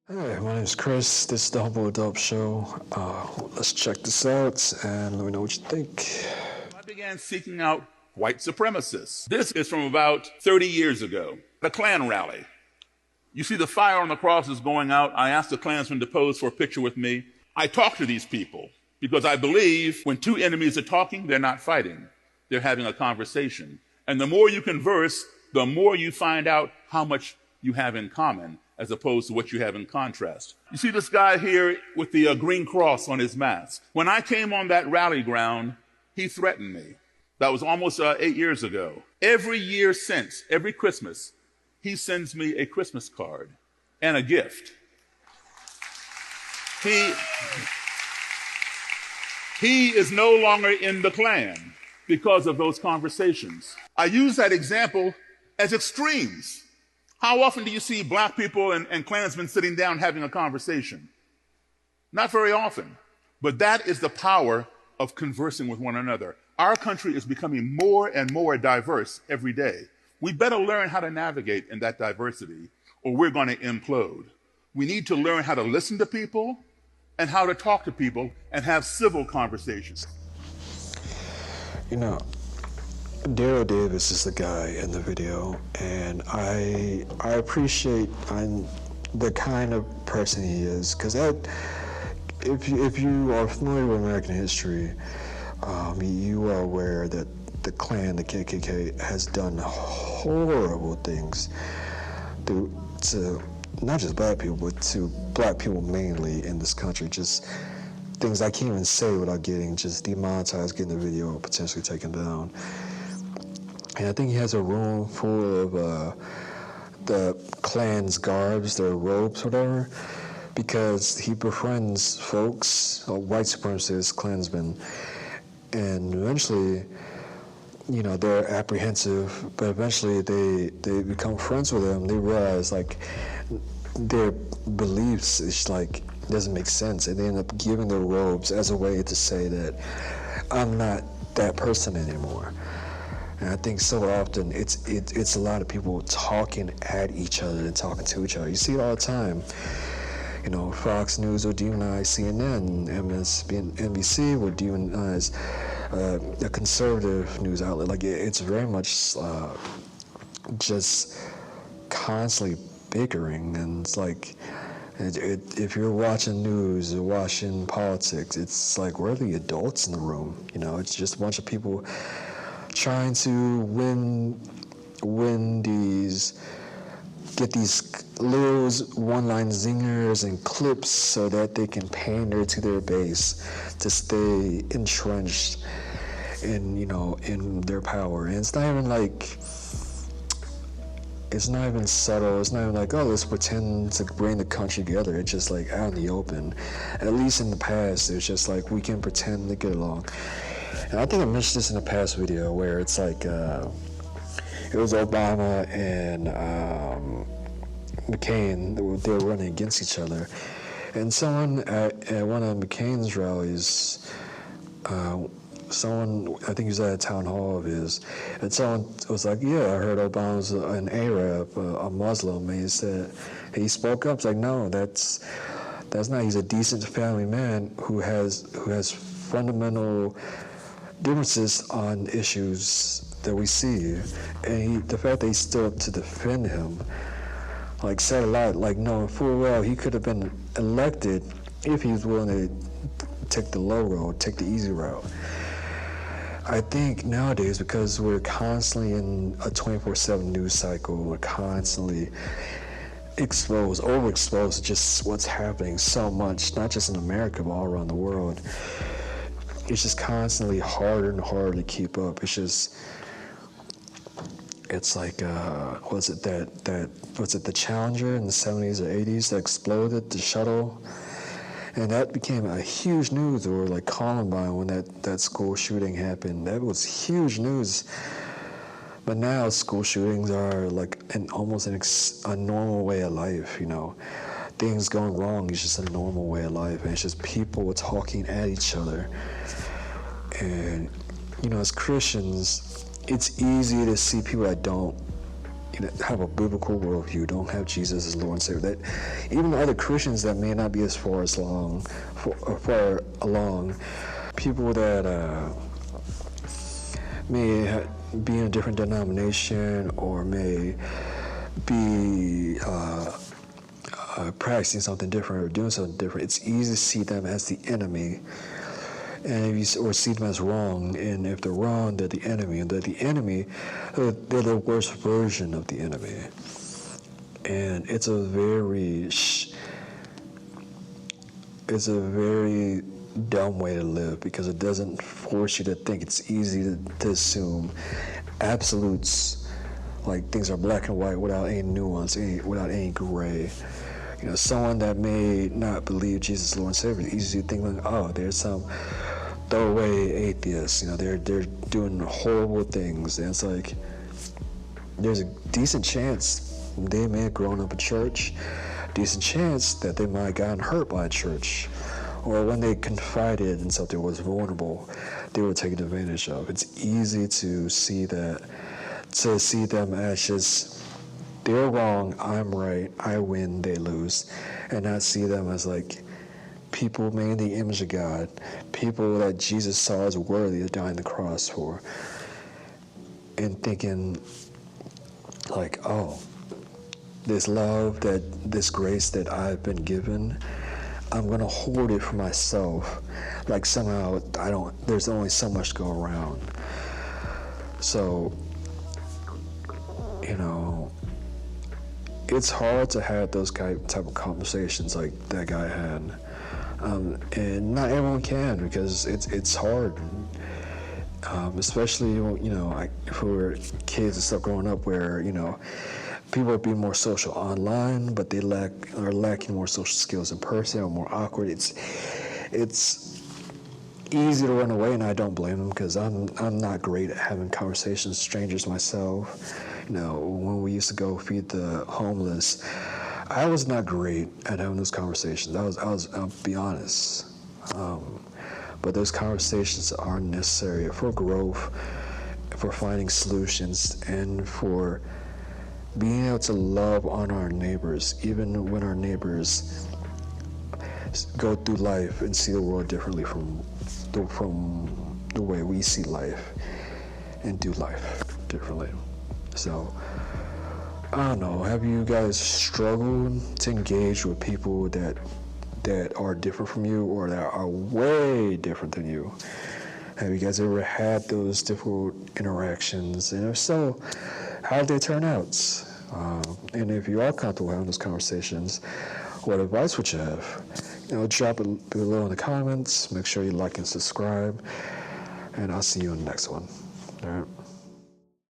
Hey, my name is Chris. This is the Humble Adult Show. Let's check this out and let me know what you think. I began seeking out white supremacists. This is from about 30 years ago, the Klan rally. You see the fire on the cross is going out. I asked the Klansmen to pose for a picture with me. I talk to these people because I believe when two enemies are talking, they're not fighting. They're having a conversation. And the more you converse, the more you find out how much you have in common as opposed to what you have in contrast. You see this guy here with the green cross on his mask. When I came on that rally ground, he threatened me. That was almost 8 years ago. Every year since, every Christmas, he sends me a Christmas card and a gift. He is no longer in the Klan because of those conversations. I use that example as extremes. How often do you see black people and Klansmen sitting down having a conversation? Not very often. But that is the power of conversing with one another. Our country is becoming more and more diverse every day. We better learn how to navigate in that diversity, or we're going to implode. We need to learn how to listen to people and how to talk to people and have civil conversations. You know, Daryl Davis is the guy in the video, and I appreciate the kind of person he is, because if you are familiar with American history, you are aware that the Klan, the KKK, has done horrible things to not just black people, but to black people mainly in this country. Just things I can't even say without getting just demonetized, getting the video potentially taken down. And I think he has a room full of the Klan's garbs, their robes, whatever, because he befriends folks, white supremacists, Klansmen, and eventually, you know, they're apprehensive, but eventually they become friends with them. They realize, like, their beliefs is like doesn't make sense, and they end up giving their robes as a way to say that I'm not that person anymore. And I think so often it's a lot of people talking at each other and talking to each other. You see it all the time. You know, Fox News will demonize CNN, NBC will demonize a conservative news outlet. Like it's very much just constantly bickering, and it's like if you're watching news or watching politics, it's like, where are the adults in the room? You know, it's just a bunch of people trying to get these little one-line zingers and clips so that they can pander to their base to stay entrenched in, you know, in their power. And it's not even subtle. It's not even like, oh, let's pretend to bring the country together. It's just like out in the open. At least in the past, it's just like we can pretend to get along. And I think I mentioned this in a past video where it's like, it was Obama and McCain, they were running against each other. And someone at one of McCain's rallies, someone, I think he was at a town hall of his, and someone was like, yeah, I heard Obama's an Arab, a Muslim, and he spoke up. It's like, no, that's not, he's a decent family man who has fundamental differences on issues that we see, and the fact that he stood up to defend him, like, said a lot, like, knowing full well he could have been elected if he was willing to take the low road, take the easy route. I think nowadays, because we're constantly in a 24/7 news cycle, we're constantly overexposed to just what's happening so much, not just in America, but all around the world. It's just constantly harder and harder to keep up. It's like, was it the Challenger in the 70s or 80s that exploded, the shuttle? And that became a huge news, or like Columbine when that school shooting happened. That was huge news. But now school shootings are like almost a normal way of life, you know. Things going wrong is just a normal way of life, and it's just people talking at each other. And, you know, as Christians, it's easy to see people that don't have a biblical worldview, don't have Jesus as Lord and Savior. That even other Christians that may not be as far along, people that may be in a different denomination or may be practicing something different or doing something different, it's easy to see them as the enemy, and or see them as wrong. And if they're wrong, they're the enemy, and they're the worst version of the enemy. And it's a very dumb way to live, because it doesn't force you to think. It's easy to assume absolutes, like things are black and white without any nuance, without any gray. Someone that may not believe Jesus is Lord and Savior, it's easy to think like, oh, there's some throwaway atheists. They're doing horrible things, and it's like there's a decent chance they may have grown up in church, decent chance that they might have gotten hurt by a church, or when they confided in something that was vulnerable, they were taken advantage of. It's easy to see them as just, they're wrong, I'm right, I win, they lose, and not see them as like people made in the image of God, people that Jesus saw as worthy of dying on the cross for, and thinking like, oh, this love, this grace that I've been given, I'm gonna hoard it for myself. Like somehow there's only so much to go around. So, it's hard to have those type of conversations like that guy had. And not everyone can, because it's hard. Especially, for kids and stuff growing up where, people are being more social online, but they are lacking more social skills in person, or more awkward. It's easy to run away, and I don't blame them, because I'm not great at having conversations with strangers myself. When we used to go feed the homeless, I was not great at having those conversations. I'll be honest. But those conversations are necessary for growth, for finding solutions, and for being able to love on our neighbors, even when our neighbors go through life and see the world differently from the way we see life and do life differently. So, I don't know, have you guys struggled to engage with people that are different from you, or that are way different than you? Have you guys ever had those difficult interactions? And if so, how did they turn out? And if you are comfortable having those conversations, what advice would you have? Drop it below in the comments. Make sure you like and subscribe. And I'll see you in the next one. All right.